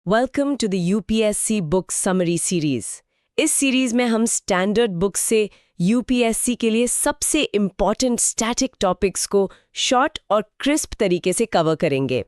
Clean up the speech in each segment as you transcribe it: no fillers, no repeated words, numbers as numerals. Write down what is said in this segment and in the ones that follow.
Welcome to the UPSC book summary series. इस series में हम स्टैंडर्ड बुक्स से यूपीएससी के लिए सबसे इम्पॉर्टेंट स्टैटिक टॉपिक्स को शॉर्ट और क्रिस्प तरीके से कवर करेंगे।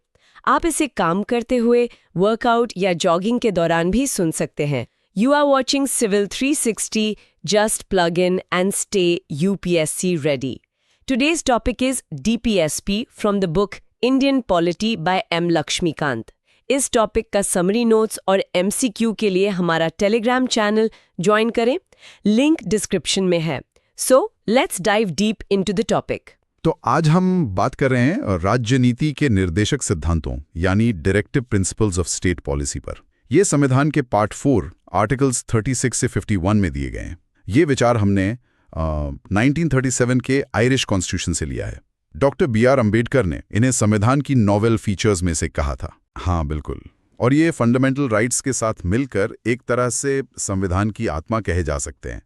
आप इसे काम करते हुए, वर्कआउट या जॉगिंग के दौरान भी सुन सकते हैं। You are watching civil 360, just plug in and stay UPSC ready. Today's topic is DPSP from the book Indian Polity by M. Lakshmikant. इस टॉपिक का समरी नोट्स और MCQ के लिए हमारा टेलीग्राम चैनल ज्वाइन करें, लिंक डिस्क्रिप्शन में है। So let's dive deep into the topic. तो आज हम बात कर रहे हैं राज्य नीति के निर्देशक सिद्धांतों यानी directive principles of state policy पर। ये संविधान के पार्ट 4 आर्टिकल्स 36 से 51 में दिए गए हैं। ये विचार हमने 1937 के आयरिश कॉन्स्टिट्यूशन से लिया है। Doctor B.R. अम्बेडकर ने इन्हें संविधान की नॉवेल फीचर्स में से कहा था। हाँ बिल्कुल, और ये फंडामेंटल राइट्स के साथ मिलकर एक तरह से संविधान की आत्मा कहे जा सकते हैं।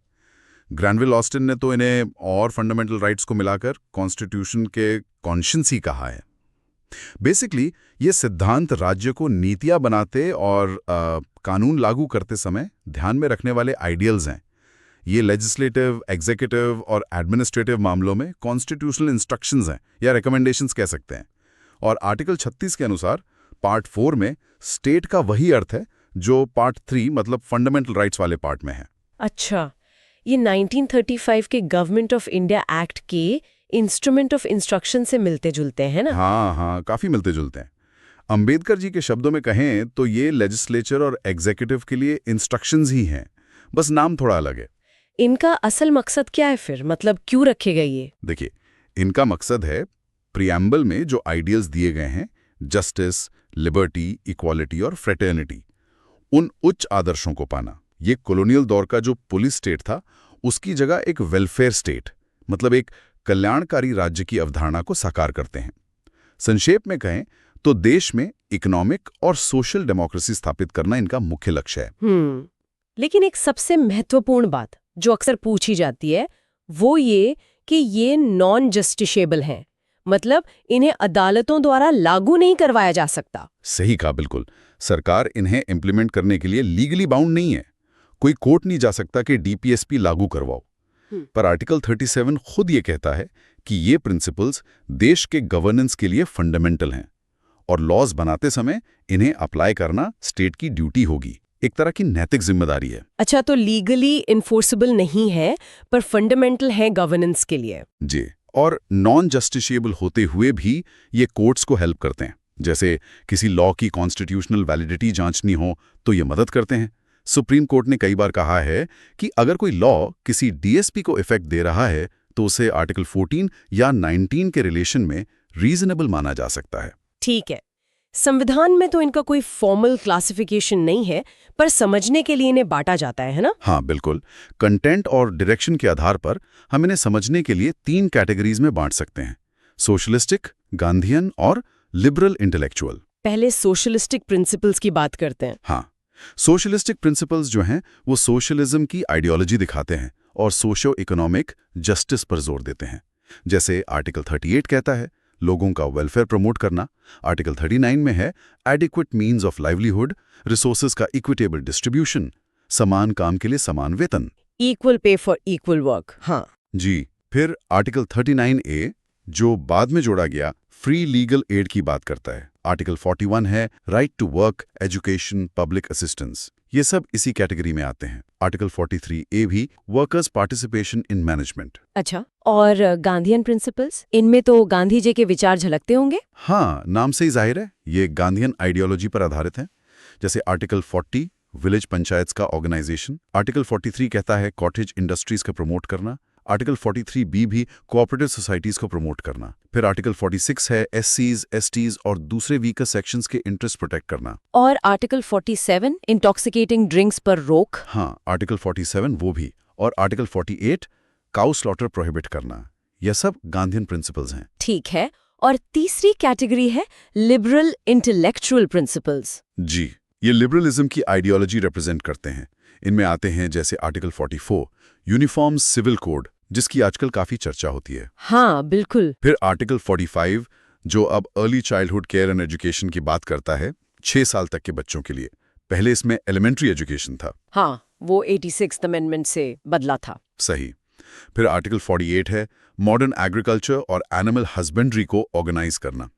ग्रैनविल ऑस्टिन ने तो इन्हें और फंडामेंटल राइट्स को मिलाकर कॉन्स्टिट्यूशन के कॉन्शियस ही कहा है। बेसिकली ये सिद्धांत राज्य को नीतियां बनाते और कानून लागू करते समय ध्यान में रखने वाले आइडियल्स हैं। ये लेजिस्लेटिव, एग्जीक्यूटिव और एडमिनिस्ट्रेटिव मामलों में कॉन्स्टिट्यूशनल इंस्ट्रक्शंस हैं या रिकमेंडेशंस कह सकते हैं। और आर्टिकल 36 के अनुसार पार्ट 4 में स्टेट का वही अर्थ है जो पार्ट 3 मतलब फंडामेंटल राइट्स वाले पार्ट में है। अच्छा, ये 1935 के गवर्नमेंट ऑफ इंडिया एक्ट के इंस्ट्रूमेंट ऑफ इंस्ट्रक्शन से मिलते जुलते हैं ना? हाँ, काफी मिलते जुलते हैं। अंबेडकर जी के शब्दों में कहें तो ये लेजिस्लेचर और एग्जीक्यूटिव के लिए इंस्ट्रक्शंस ही हैं, बस नाम थोड़ा अलग है। इनका असल मकसद क्या है फिर? मतलब क्यों रखे गए ये? देखिए, इनका मकसद है प्रियम्बल में जो आइडियल्स दिए गए हैं, जस्टिस, लिबर्टी, इक्वालिटी और फ्रेटर्निटी, उन उच्च आदर्शों को पाना। ये कॉलोनियल दौर का जो पुलिस स्टेट था उसकी जगह एक वेलफेयर स्टेट मतलब एक कल्याणकारी राज्य की अवधारणा को साकार करते हैं। संक्षेप में कहें तो देश में इकोनॉमिक और सोशल डेमोक्रेसी स्थापित करना इनका मुख्य लक्ष्य है। लेकिन एक सबसे महत्वपूर्ण बात जो अक्सर पूछी जाती है वो ये कि ये नॉन जस्टिसेबल हैं, मतलब इन्हें अदालतों द्वारा लागू नहीं करवाया जा सकता। सही कहा, बिल्कुल। सरकार इन्हें इम्प्लीमेंट करने के लिए लीगली बाउंड नहीं है। कोई कोर्ट नहीं जा सकता कि डीपीएसपी लागू करवाओ। पर आर्टिकल 37 खुद ये कहता है कि ये प्रिंसिपल्स देश के गवर्नेंस के लिए फंडामेंटल हैं और लॉज बनाते समय इन्हें अप्लाई करना स्टेट की ड्यूटी होगी, एक तरह की नैतिक जिम्मेदारी है। अच्छा, तो लीगली इन्फोर्सेबल नहीं है पर फंडामेंटल है गवर्नेंस के लिए। जी, और नॉन जस्टिसेबल होते हुए भी ये कोर्ट्स को हेल्प करते हैं। जैसे किसी लॉ की कॉन्स्टिट्यूशनल वैलिडिटी जांचनी हो तो ये मदद करते हैं। सुप्रीम कोर्ट ने कई बार कहा है कि अगर कोई लॉ किसी डीएसपी को इफेक्ट दे रहा है तो उसे आर्टिकल 14 या 19 के रिलेशन में रीजनेबल माना जा सकता है। ठीक है, संविधान में तो इनका कोई फॉर्मल क्लासिफिकेशन नहीं है पर समझने के लिए इन्हें बांटा जाता है ना? हाँ बिल्कुल, कंटेंट और डायरेक्शन के आधार पर हम इन्हें समझने के लिए 3 कैटेगरीज में बांट सकते हैं: सोशलिस्टिक, गांधीयन और लिबरल इंटेलेक्चुअल। पहले सोशलिस्टिक प्रिंसिपल्स की बात करते हैं। हाँ, सोशलिस्टिक प्रिंसिपल्स जो हैं वो सोशलिज्म की आइडियोलॉजी दिखाते हैं और सोशो इकोनॉमिक जस्टिस पर जोर देते हैं। जैसे आर्टिकल 38 कहता है लोगों का वेलफेयर प्रमोट करना, आर्टिकल 39 में है adequate means of livelihood, resources का इक्विटेबल डिस्ट्रीब्यूशन, समान काम के लिए समान वेतन, equal pay for equal work. हाँ जी। फिर आर्टिकल 39A जो बाद में जोड़ा गया फ्री लीगल एड की बात करता है। आर्टिकल 41 है right to work, education, public assistance, ये सब इसी कैटेगरी में आते हैं। आर्टिकल 43A भी वर्कर्स पार्टिसिपेशन इन मैनेजमेंट। अच्छा, और गांधीयन प्रिंसिपल्स, इनमें तो गांधी जी के विचार झलकते होंगे? हाँ, नाम से ही जाहिर है ये गांधीयन आइडियोलॉजी पर आधारित है। जैसे आर्टिकल 40 विलेज पंचायत का ऑर्गेनाइजेशन, आर्टिकल 43 कहता है कॉटेज इंडस्ट्रीज का प्रमोट करना, आर्टिकल 43B भी कोऑपरेटिव सोसाइटीज को प्रमोट करना। फिर आर्टिकल 46 है एससीज, एसटीज और दूसरे वीकर सेक्शंस के इंटरेस्ट प्रोटेक्ट करना। और आर्टिकल 47 इंटॉक्सिकेटिंग ड्रिंक्स पर रोक। हाँ, आर्टिकल 47 वो भी। और आर्टिकल 48 काउ स्लॉटर प्रोहिबिट करना। यह सब गांधीयन प्रिंसिपल्स हैं। ठीक है, और तीसरी कैटेगरी है लिबरल इंटेलेक्चुअल प्रिंसिपल्स। जी, ये लिबरलिज्म की आइडियोलॉजी रिप्रेजेंट करते हैं। इनमें आते हैं जैसे आर्टिकल 44 यूनिफॉर्म सिविल कोड, जिसकी आजकल काफी चर्चा होती है। हाँ बिल्कुल। फिर आर्टिकल 45 जो अब early childhood care and education की बात करता है, 6 साल तक के बच्चों के लिए। पहले इसमें एलिमेंट्री एजुकेशन था। हाँ, वो 86th अमेंडमेंट से बदला था। सही। फिर आर्टिकल 48 है मॉडर्न एग्रीकल्चर और एनिमल हस्बेंड्री को ऑर्गेनाइज करना।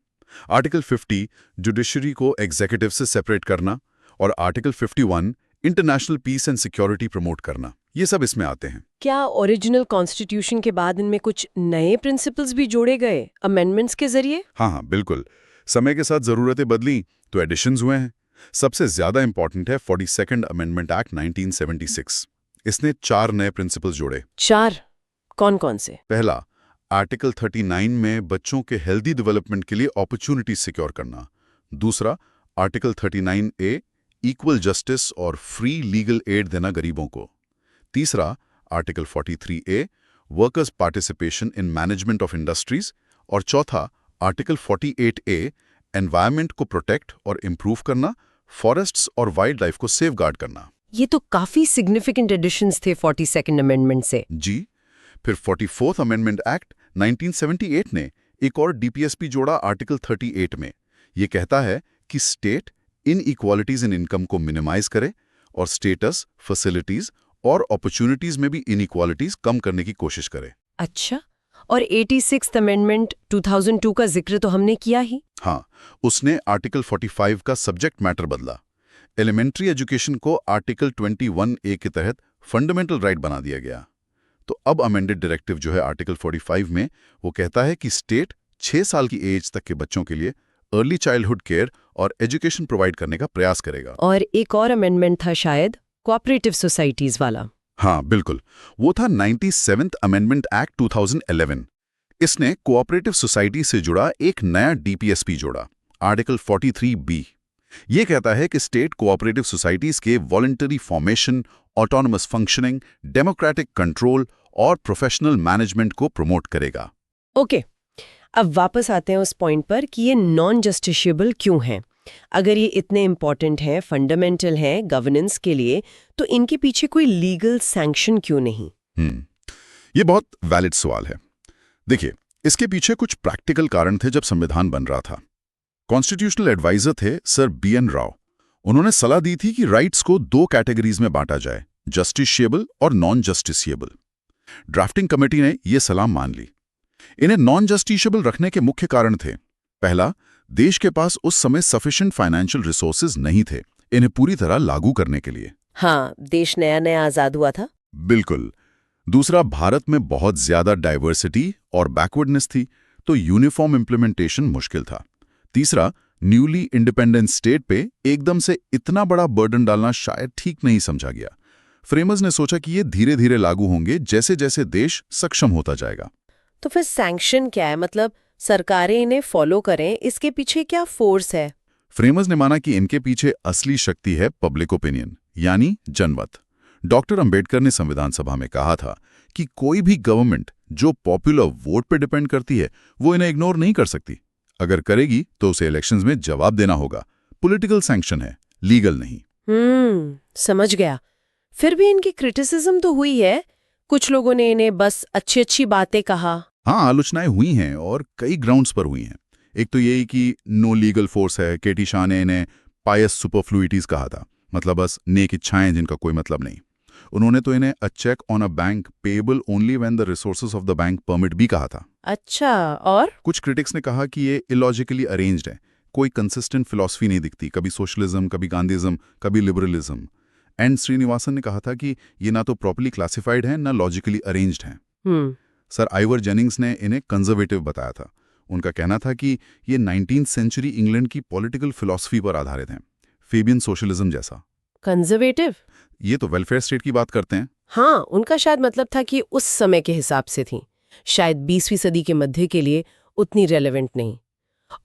आर्टिकल 50 जुडिशरी को एग्जीक्यूटिव से सेपरेट करना और आर्टिकल 51 international peace and security promote करना। ये सब इसमें आते हैं। क्या ओरिजिनल कॉन्स्टिट्यूशन के बाद इनमें कुछ नए प्रिंसिपल्स भी जोड़े गए अमेंडमेंट्स के जरिए? हाँ, बिल्कुल। समय के साथ जरूरतें बदली तो एडिशंस हुए हैं। सबसे ज्यादा इंपॉर्टेंट है 42nd अमेंडमेंट एक्ट 1976। इसने 4 नए प्रिंसिपल्स जोड़े। 4? कौन कौन से? पहला, आर्टिकल 39 में बच्चों के हेल्दी डेवलपमेंट के लिए अपॉर्चुनिटी सिक्योर करना। दूसरा, आर्टिकल 39A इक्वल जस्टिस और फ्री लीगल एड देना गरीबों को। तीसरा, article 43A workers participation in management of industries. और चौथा, आर्टिकल 48A एनवायरनमेंट को प्रोटेक्ट और इम्प्रूव करना, फॉरेस्ट्स और वाइल्ड लाइफ को सेफगार्ड करना। ये तो काफी सिग्निफिकेंट एडिशंस थे 42nd अमेंडमेंट से। जी। फिर 44th अमेंडमेंट एक्ट 1978 ने एक और डीपीएसपी जोड़ा आर्टिकल 38 में। ये कहता है कि state in equalities in income को मिनिमाइज करे और स्टेटस, फैसिलिटीज और अपॉर्चुनिटीज में भी इनइक्वालिटीज कम करने की कोशिश करे। अच्छा, और 86th अमेंडमेंट 2002 का जिक्र तो हमने किया ही। हाँ, उसने आर्टिकल 45 का सब्जेक्ट मैटर बदला। एलिमेंट्री एजुकेशन को आर्टिकल 21A के तहत फंडामेंटल राइट बना दिया गया। तो अब अमेंडेड डायरेक्टिव जो है आर्टिकल 45 में, वो कहता है कि स्टेट 6 साल की एज तक के बच्चों के लिए अर्ली चाइल्डहुड केयर और एजुकेशन प्रोवाइड करने का प्रयास करेगा। और एक और अमेंडमेंट था शायद कोऑपरेटिव सोसाइटीज वाला। हाँ, बिल्कुल। वो था 97th अमेंडमेंट एक्ट 2011। इसने कोऑपरेटिव सोसाइटी से जुड़ा एक नया डीपीएसपी जोड़ा, आर्टिकल 43B। ये कहता है कि स्टेट कोऑपरेटिव सोसाइटीज के voluntary formation, autonomous functioning, democratic control और प्रोफेशनल मैनेजमेंट को प्रमोट करेगा। ओके, अब वापस आते हैं उस पॉइंट पर कि ये नॉन जस्टिशिएबल क्यों हैं। अगर ये इतने इंपॉर्टेंट हैं, फंडामेंटल हैं गवर्नेंस के लिए, तो इनके पीछे कोई लीगल सैंक्शन क्यों नहीं? ये बहुत वैलिड सवाल है। देखिए, इसके पीछे कुछ प्रैक्टिकल कारण थे जब संविधान बन रहा था। कॉन्स्टिट्यूशनल एडवाइजर थे सर BN राव। उन्होंने सलाह दी थी कि राइट्स को 2 कैटेगरीज में बांटा जाए, जस्टिशिएबल और नॉन जस्टिशिएबल। ड्राफ्टिंग कमेटी ने यह सलाह मान ली। इन्हें नॉन जस्टिशिएबल रखने के मुख्य कारण थे। पहला, देश के पास उस समय सफिशिएंट फाइनेंशियल रिसोर्सेज नहीं थे इन्हें पूरी तरह लागू करने के लिए। हाँ, देश नया नया आजाद हुआ था। बिल्कुल। दूसरा, भारत में बहुत ज्यादा डाइवर्सिटी और बैकवर्डनेस थी, तो यूनिफॉर्म इम्प्लीमेंटेशन मुश्किल था। तीसरा, न्यूली इंडिपेंडेंट स्टेट पे एकदम से इतना बड़ा बर्डन डालना शायद ठीक नहीं समझा गया। फ्रेमर्स ने सोचा कि ये धीरे धीरे लागू होंगे जैसे जैसे देश सक्षम होता जाएगा। तो फिर सैंक्शन क्या है? मतलब सरकारें इन्हें फॉलो करें, इसके पीछे क्या फोर्स है? फ्रेमर्स ने माना कि इनके पीछे असली शक्ति है पब्लिक ओपिनियन, यानी जनमत। डॉक्टर अंबेडकर ने संविधान सभा में कहा था कि कोई भी गवर्नमेंट जो पॉपुलर वोट पे डिपेंड करती है वो इन्हें इग्नोर नहीं कर सकती। अगर करेगी तो उसे इलेक्शंस में जवाब देना होगा। पॉलिटिकल सैंक्शन है, लीगल नहीं। समझ गया। फिर भी इनकी क्रिटिसिज्म तो हुई है। कुछ लोगों ने इन्हें बस अच्छी अच्छी बातें कहा। हाँ, आलोचनाएं हुई हैं और कई ग्राउंड्स पर हुई हैं। एक तो यही कि नो लीगल फोर्स है। केटी शाह ने इन्हें पायस सुपरफ्लुइटीज कहा था, मतलब बस नेक इच्छाएं जिनका कोई मतलब नहीं। उन्होंने तो इन्हें a cheque on a bank payable only when the resources of the bank permit भी कहा था। अच्छा, और कुछ क्रिटिक्स ने कहा कि ये इलॉजिकली अरेंज्ड है, कोई कंसिस्टेंट फिलॉसफी नहीं दिखती, कभी सोशलिज्म, कभी गांधीज्म, कभी लिबरलिज्म। एंड श्रीनिवासन ने कहा था कि ये ना तो प्रॉपर्ली क्लासिफाइड है ना लॉजिकली अरेंज्ड है। सर आइवर जेनिंग्स ने इन्हें कंजर्वेटिव बताया था। उनका कहना था कि ये 19th सेंचुरी इंग्लैंड की पॉलिटिकल फिलॉसफी पर आधारित हैं, फेबियन सोशलिज्म जैसा। कंजर्वेटिव? ये तो वेलफेयर स्टेट की बात करते हैं। हाँ, उनका शायद मतलब था कि उस समय के हिसाब से थी, शायद 20वीं सदी के मध्य के लिए उतनी रेलेवेंट नहीं।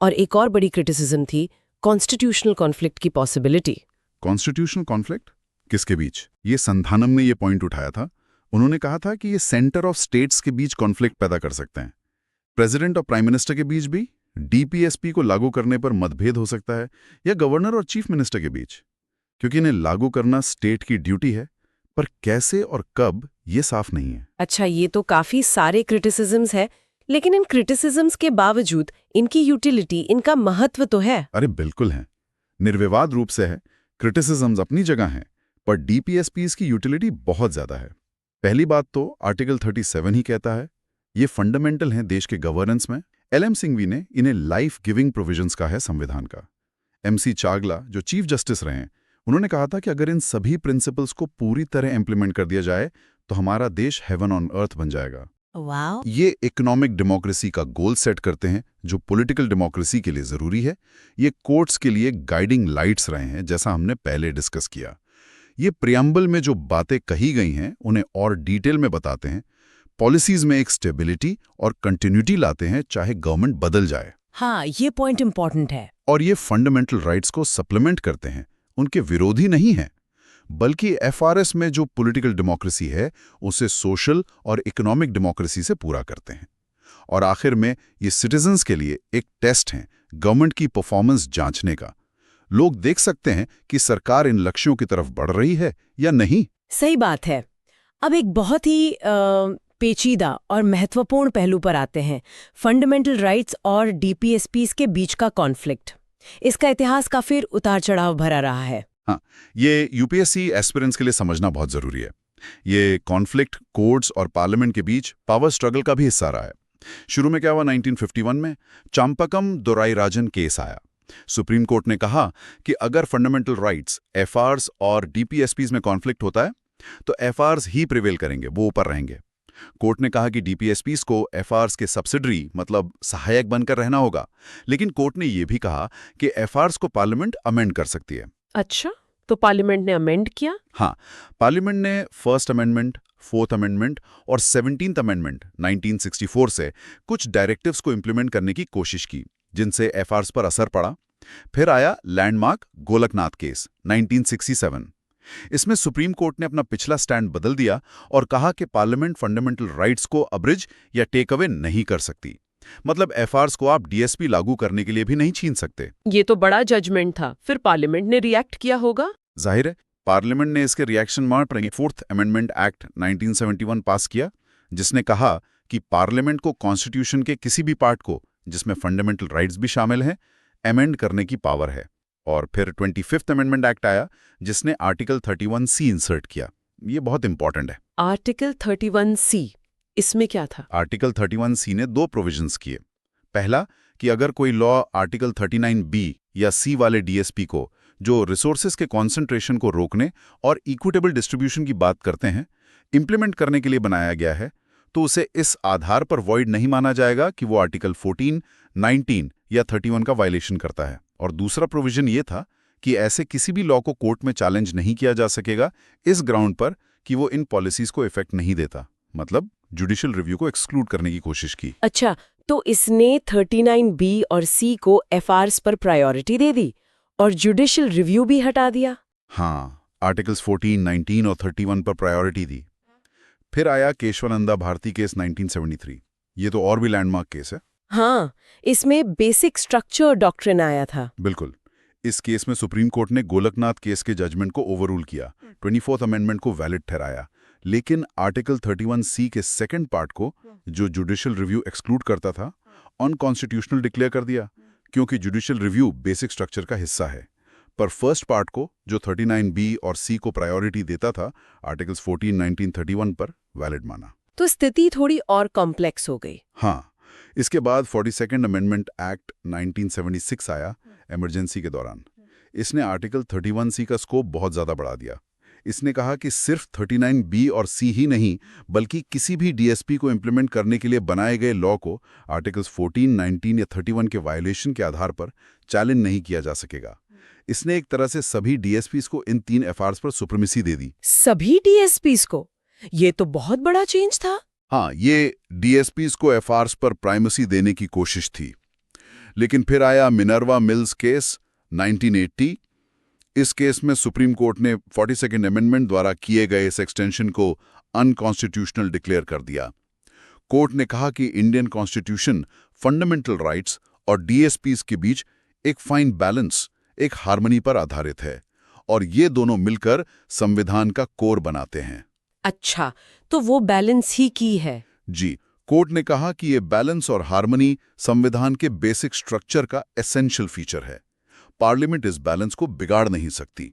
और एक और बड़ी क्रिटिसिज्म थी कॉन्स्टिट्यूशनल कॉन्फ्लिक्ट की पॉसिबिलिटी। कॉन्स्टिट्यूशनल कॉन्फ्लिक्ट किसके बीच? ये संधानम ने ये पॉइंट उठाया था। उन्होंने कहा था कि ये सेंटर ऑफ स्टेट्स के बीच कॉन्फ्लिक्ट पैदा कर सकते हैं। प्रेसिडेंट और प्राइम मिनिस्टर के बीच भी डीपीएसपी को लागू करने पर मतभेद हो सकता है, या गवर्नर और चीफ मिनिस्टर के बीच, क्योंकि इन्हें लागू करना स्टेट की ड्यूटी है, पर कैसे और कब ये साफ नहीं है। अच्छा, ये तो काफी सारे क्रिटिसिज्म्स है, लेकिन इन क्रिटिसिज्म्स के बावजूद इनकी यूटिलिटी, इनका महत्व तो है। अरे बिल्कुल है, निर्विवाद रूप से है, क्रिटिसिज्म्स अपनी जगह हैं, पर डीपीएसपीज की यूटिलिटी बहुत ज्यादा है। पहली बात तो आर्टिकल 37 ही कहता है, ये फंडामेंटल हैं देश के गवर्नेंस में। एलएम सिंघवी ने इन्हें लाइफ गिविंग प्रोविजंस का है संविधान का। एमसी चागला जो चीफ जस्टिस रहे हैं, उन्होंने कहा था कि अगर इन सभी प्रिंसिपल्स को पूरी तरह इंप्लीमेंट कर दिया जाए तो हमारा देश हेवन ऑन अर्थ बन जाएगा। वाह! ये इकोनॉमिक डेमोक्रेसी का गोल सेट करते हैं जो पॉलिटिकल डेमोक्रेसी के लिए जरूरी है। ये कोर्ट्स के लिए गाइडिंग लाइट्स रहे हैं, जैसा हमने पहले डिस्कस किया। ये प्रियम्बल में जो बातें कही गई हैं उन्हें और डिटेल में बताते हैं, पॉलिसीज में एक स्टेबिलिटी और कंटिन्यूटी लाते हैं चाहे गवर्नमेंट बदल जाए। हाँ, ये पॉइंट इंपॉर्टेंट है। और ये फंडामेंटल राइट्स को सप्लीमेंट करते हैं, उनके विरोधी नहीं हैं, बल्कि एफआरएस में जो पॉलिटिकल डेमोक्रेसी है उसे सोशल और इकोनॉमिक डेमोक्रेसी से पूरा करते हैं। और आखिर में ये सिटीजन्स के लिए एक टेस्ट है गवर्नमेंट की परफॉर्मेंस जांचने का। लोग देख सकते हैं कि सरकार इन लक्ष्यों की तरफ बढ़ रही है या नहीं। सही बात है। अब एक बहुत ही पेचीदा और महत्वपूर्ण पहलू पर आते हैं, फंडामेंटल राइट्स और डीपीएसपीज के बीच का कॉन्फ्लिक्ट। इसका इतिहास काफी उतार चढ़ाव भरा रहा है। हाँ, ये यूपीएससी एस्पिरेंट्स के लिए समझना बहुत जरूरी है। ये कॉन्फ्लिक्ट कोर्ट्स और पार्लियामेंट के बीच पावर स्ट्रगल का भी हिस्सा रहा है। शुरू में क्या हुआ, 1951 में चांपकम दोराईराजन केस आया। सुप्रीम कोर्ट ने कहा कि अगर फंडामेंटल राइट्स, एफआरस और डीपीएसपीज में कॉन्फ्लिक्ट होता है तो एफआरस ही प्रिवेल करेंगे, वो ऊपर रहेंगे। कोर्ट ने कहा कि डीपीएसपीज को एफआरस के सब्सिडरी मतलब सहायक बनकर रहना होगा, लेकिन कोर्ट ने यह भी कहा कि एफआरस को पार्लियामेंट अमेंड कर सकती है। अच्छा, तो पार्लियामेंट ने अमेंड किया? हाँ, पार्लियामेंट ने फर्स्ट अमेंडमेंट, फोर्थ अमेंडमेंट और 17th अमेंडमेंट 1964 से कुछ डायरेक्टिव्स को इंप्लीमेंट करने की कोशिश की, जिनसे एफआरस पर असर पड़ा। फिर आया लैंडमार्क गोलकनाथ केस 1967। इसमें सुप्रीम कोर्ट ने अपना पिछला स्टैंड बदल दिया और कहा कि पार्लियामेंट फंडामेंटल राइट्स को अब्रिज या टेक अवे नहीं कर सकती। मतलब एफआरस को आप डीएसपी लागू करने के लिए भी नहीं छीन सकते। ये तो बड़ा जजमेंट था। फिर पार्लियामेंट ने रिएक्ट किया होगा? जाहिर है, पार्लियामेंट ने इसके रिएक्शन में फोर्थ अमेंडमेंट एक्ट 1971 पास किया, जिसने कहा कि पार्लियामेंट को कॉन्स्टिट्यूशन के किसी भी पार्ट को, जिसमें फंडामेंटल राइट्स भी शामिल हैं, अमेंड करने की पावर है। और फिर 25th अमेंडमेंट एक्ट आया, जिसने आर्टिकल 31C इंसर्ट किया। ये बहुत इंपॉर्टेंट है। आर्टिकल 31C, इसमें क्या था? आर्टिकल 31C ने दो प्रोविजंस किए। पहला कि अगर कोई लॉ आर्टिकल 39B या C वाले डीएसपी को, जो रिसोर्सेज के कॉन्सेंट्रेशन को रोकने और इक्विटेबल डिस्ट्रीब्यूशन की बात करते हैं, इंप्लीमेंट करने के लिए बनाया गया है, तो उसे इस आधार पर वॉइड नहीं माना जाएगा कि वो आर्टिकल 14, 19 या 31 का वायलेशन करता है। और दूसरा प्रोविजन ये था कि ऐसे किसी भी लॉ को कोर्ट में चैलेंज नहीं किया जा सकेगा इस ग्राउंड पर कि वो इन पॉलिसीज को इफेक्ट नहीं देता। मतलब जुडिशियल रिव्यू को एक्सक्लूड करने की कोशिश की। अच्छा, तो इसने 39B और C को एफआरस पर प्रायोरिटी दे दी और जुडिशियल रिव्यू भी हटा दिया। हाँ, आर्टिकल्स 14, 19 और 31 पर प्रायोरिटी दी। फिर आया केशवानंदा भारती केस 1973। ये तो और भी लैंडमार्क केस है। हाँ, इसमें बेसिक स्ट्रक्चर डॉक्ट्रिन आया था। बिल्कुल। इस केस में सुप्रीम कोर्ट ने गोलकनाथ केस के जजमेंट को ओवररूल किया, 24th अमेंडमेंट को वैलिड ठहराया, लेकिन आर्टिकल 31C के सेकंड पार्ट को, जो जुडिशियल रिव्यू एक्सक्लूड करता था, अनकॉन्स्टिट्यूशनल डिक्लेयर कर दिया, क्योंकि जुडिशियल रिव्यू बेसिक स्ट्रक्चर का हिस्सा है। पर फर्स्ट पार्ट को, जो 39B और C को प्रायोरिटी देता था, आर्टिकल्स 14, 19, 31 पर वैलिड माना। तो स्थिति थोड़ी और कॉम्प्लेक्स हो गई। हाँ, इसके बाद 42nd अमेंडमेंट एक्ट 1976 आया इमरजेंसी के दौरान। इसने आर्टिकल 31C का स्कोप बहुत ज़्यादा बढ़ा दिया। इसने कहा कि सिर्फ 39B और C ही नहीं, बल्कि किसी भी डीएसपी को इंप्लीमेंट करने के लिए बनाए गए लॉ को आर्टिकल्स 14, 19 या 31 के वायलेशन के आधार पर चैलेंज नहीं किया जा सकेगा। इसने एक तरह से सभी डीएसपीज को इन 3 एफआरस पर सुप्रीमेसी दे दी। सभी डीएसपीज को? ये तो बहुत बड़ा चेंज था। हाँ, ये डीएसपीज को एफआरस पर प्राइमेसी देने की कोशिश थी। लेकिन फिर आया मिनर्वा मिल्स केस 1980। इस केस में सुप्रीम कोर्ट ने 42nd अमेंडमेंट द्वारा किए गए इस एक्सटेंशन को अनकॉन्स्टिट्यूशनल डिक्लेयर कर दिया। कोर्ट ने कहा कि इंडियन कॉन्स्टिट्यूशन फंडामेंटल राइट्स और डीएसपीज के बीच एक फाइन बैलेंस, एक हार्मनी पर आधारित है, और ये दोनों मिलकर संविधान का कोर बनाते हैं। अच्छा, तो वो बैलेंस ही की है। जी, कोर्ट ने कहा कि ये बैलेंस और हार्मनी संविधान के बेसिक स्ट्रक्चर का एसेंशियल फीचर है। पार्लियामेंट इस बैलेंस को बिगाड़ नहीं सकती।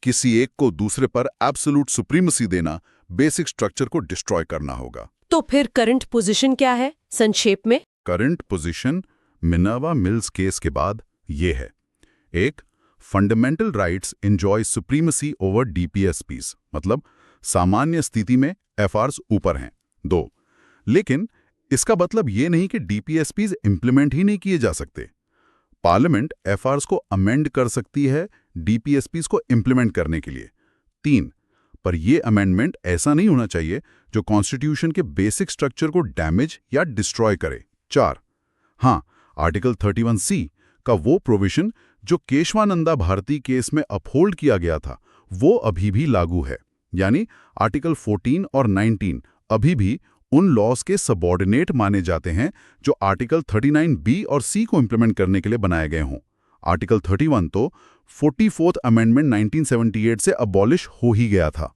किसी एक को दूसरे पर एब्सोल्यूट सुप्रीमेसी देना, बेसिक स्ट्रक्चर को डिस्ट्रॉय करना होगा। तो फिर करंट पोजीशन क्या है संक्षेप में? Current position Minerva mills case के बाद ये है। 1. Fundamental rights enjoy supremacy over DPSPs, मतलब सामान्य स्थिति में एफआरस ऊपर हैं। 2. लेकिन इसका मतलब ये नहीं कि डीपीएसपीज इंप्लीमेंट ही नहीं किए जा सकते। पार्लियामेंट एफआरस को अमेंड कर सकती है डीपीएसपीज को इंप्लीमेंट करने के लिए। 3. पर यह अमेंडमेंट ऐसा नहीं होना चाहिए जो कॉन्स्टिट्यूशन के बेसिक स्ट्रक्चर को डैमेज या डिस्ट्रॉय करे। 4. हाँ, आर्टिकल 31C का वो प्रोविजन जो केशवानंदा भारती केस में अपहोल्ड किया गया था, वो अभी भी लागू है। यानी आर्टिकल 14 और 19 अभी भी उन लॉज के सबऑर्डिनेट माने जाते हैं जो आर्टिकल 39B और C को इंप्लीमेंट करने के लिए बनाए गए हों। आर्टिकल 31 तो 44th अमेंडमेंट 1978 से अबॉलिश हो ही गया था।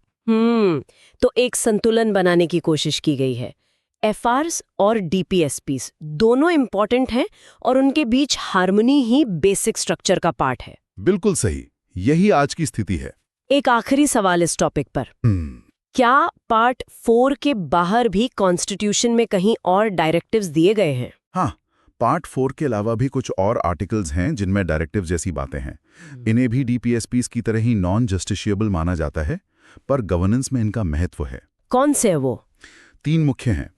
तो एक संतुलन बनाने की कोशिश की गई है। एफआरस और डीपीएसपीस दोनों इंपॉर्टेंट हैं और उनके बीच हार्मनी ही बेसिक स्ट्रक्चर का पार्ट है। बिल्कुल सही, यही आज की स्थिति है। एक आखिरी सवाल इस टॉपिक पर। क्या पार्ट 4 के बाहर भी कॉन्स्टिट्यूशन में कहीं और डायरेक्टिव्स दिए गए हैं? हाँ, पार्ट 4 के अलावा भी कुछ और आर्टिकल्स हैं जिनमें डायरेक्टिव जैसी बातें हैं। इन्हें भी डीपीएसपीस की तरह ही नॉन जस्टिशिएबल माना जाता है, पर गवर्नेंस में इनका महत्व है। कौन से है वो? 3 मुख्य हैं।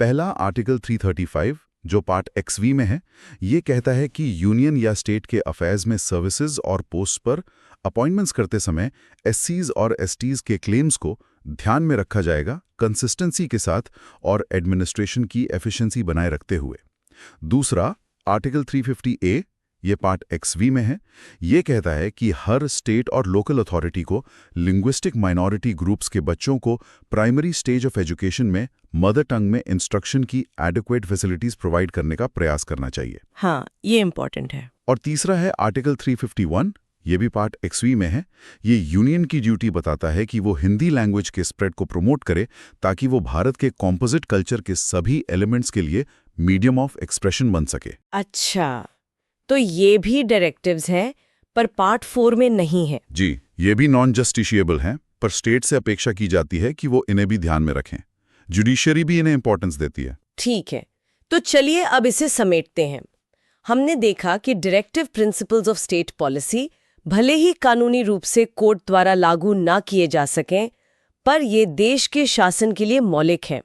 पहला आर्टिकल 335 जो पार्ट XV में है, ये कहता है कि यूनियन या स्टेट के अफेयर्स में सर्विसेज और पोस्ट पर अपॉइंटमेंट्स करते समय एससीज और एसटीज के क्लेम्स को ध्यान में रखा जाएगा, कंसिस्टेंसी के साथ और एडमिनिस्ट्रेशन की एफिशिएंसी बनाए रखते हुए। दूसरा आर्टिकल 350A, ये पार्ट XV में है, ये कहता है कि हर स्टेट और लोकल अथॉरिटी को लिंग्विस्टिक माइनॉरिटी ग्रुप्स के बच्चों को प्राइमरी स्टेज ऑफ एजुकेशन में मदर टंग में इंस्ट्रक्शन की एडिक्वेट फैसिलिटीज प्रोवाइड करने का प्रयास करना चाहिए। हाँ, ये इंपॉर्टेंट है। और तीसरा है आर्टिकल 351, ये भी पार्ट XV में है। ये यूनियन की ड्यूटी बताता है कि वो हिंदी लैंग्वेज के स्प्रेड को प्रमोट करे ताकि वो भारत के कॉम्पोजिट कल्चर के सभी एलिमेंट्स के लिए मीडियम ऑफ एक्सप्रेशन बन सके। अच्छा, तो ये भी डायरेक्टिव्स हैं, पर पार्ट 4 में नहीं है। जी, ये भी नॉन जस्टिशिएबल हैं, पर स्टेट से अपेक्षा की जाती है कि वो इन्हें भी ध्यान में रखें। जुडिशरी भी इन्हें इंपॉर्टेंस देती है। ठीक है, तो चलिए अब इसे समेटते हैं। हमने देखा कि directive principles of state policy भले ही कानूनी रूप से कोर्ट द्वारा लागू ना किए जा सकें, पर ये देश के शासन के लिए मौलिक हैं।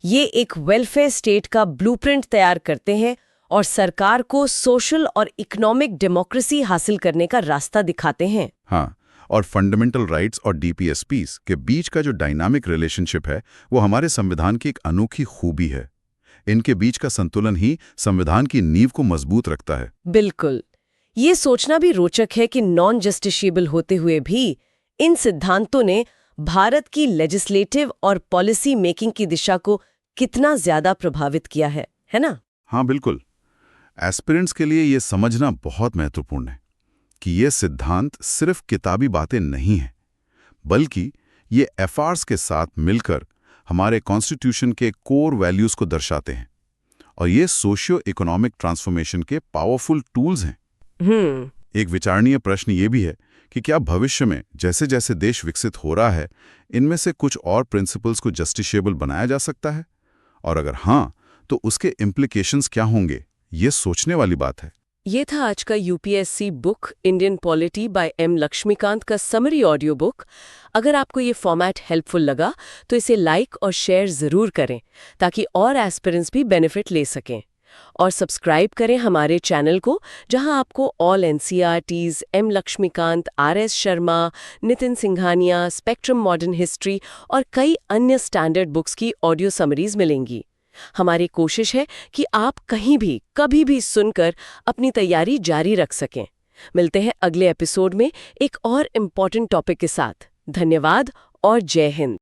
ये एक वेलफेयर स्टेट का ब्लूप्रिंट तैयार करते हैं और सरकार को सोशल और इकोनॉमिक डेमोक्रेसी हासिल करने का रास्ता दिखाते हैं। हाँ, और फंडामेंटल राइट्स और डीपीएसपीस के बीच का जो डायनामिक रिलेशनशिप है, वो हमारे संविधान की एक अनोखी खूबी है। इनके बीच का संतुलन ही संविधान की नींव को मजबूत रखता है। बिल्कुल। ये सोचना भी रोचक है कि नॉन जस्टिशिएबल होते हुए भी इन सिद्धांतों ने भारत की लेजिस्लेटिव और पॉलिसी मेकिंग की दिशा को कितना ज्यादा प्रभावित किया है ना? हाँ, बिल्कुल। एस्पिरेंट्स के लिए ये समझना बहुत महत्वपूर्ण है कि ये सिद्धांत सिर्फ किताबी बातें नहीं हैं, बल्कि ये एफआरस के साथ मिलकर हमारे कॉन्स्टिट्यूशन के कोर वैल्यूज को दर्शाते हैं और ये सोशियो इकोनॉमिक ट्रांसफॉर्मेशन के पावरफुल टूल्स हैं। एक विचारणीय प्रश्न ये भी है कि क्या भविष्य में जैसे जैसे देश विकसित हो रहा है, इनमें से कुछ और प्रिंसिपल्स को जस्टिशिएबल बनाया जा सकता है? और अगर हाँ, तो उसके इम्प्लीकेशंस क्या होंगे? ये सोचने वाली बात है। ये था आज का UPSC book Indian polity by M. Laxmikant का समरी ऑडियो बुक। अगर आपको ये फॉर्मेट हेल्पफुल लगा तो इसे लाइक और शेयर ज़रूर करें ताकि और एस्पिरेंट्स भी बेनिफिट ले सकें। और सब्सक्राइब करें हमारे चैनल को, जहां आपको all NCERTs, M. Laxmikant, RS Sharma, Nitin Singhania, spectrum modern history और कई अन्य स्टैंडर्ड बुक्स की ऑडियो समरीज मिलेंगी। हमारी कोशिश है कि आप कहीं भी कभी भी सुनकर अपनी तैयारी जारी रख सकें। मिलते हैं अगले एपिसोड में एक और इम्पॉर्टेंट टॉपिक के साथ। धन्यवाद और जय हिंद।